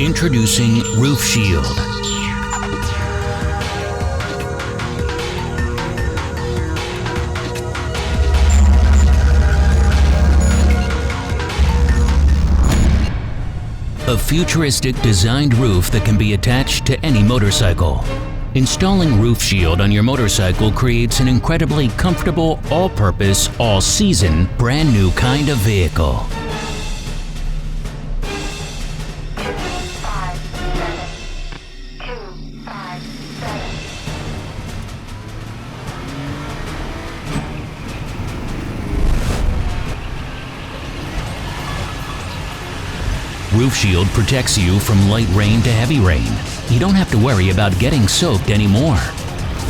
Introducing Roof Shield. A futuristic designed roof that can be attached to any motorcycle. Installing Roof Shield on your motorcycle creates an incredibly comfortable, all-purpose, all-season, brand new kind of vehicle. Roof Shield protects you from light rain to heavy rain. You don't have to worry about getting soaked anymore.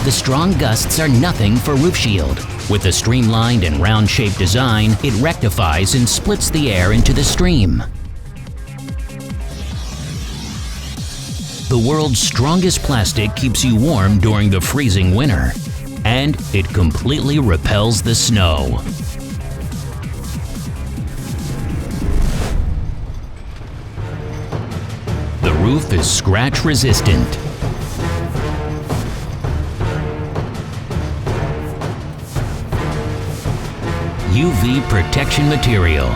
The strong gusts are nothing for Roof Shield. With a streamlined and round-shaped design, it rectifies and splits the air into the stream. The world's strongest plastic keeps you warm during the freezing winter, and it completely repels the snow. The roof is scratch resistant. UV protection material.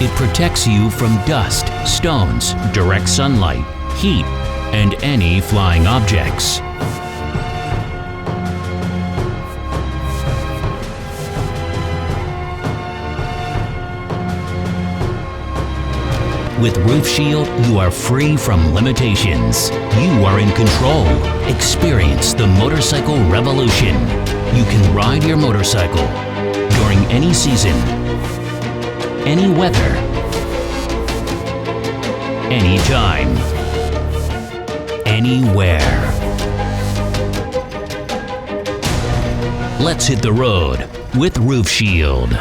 It protects you from dust, stones, direct sunlight, heat, and any flying objects. With Roof Shield, you are free from limitations. You are in control. Experience the motorcycle revolution. You can ride your motorcycle during any season, any weather, anytime, anywhere. Let's hit the road with Roof Shield.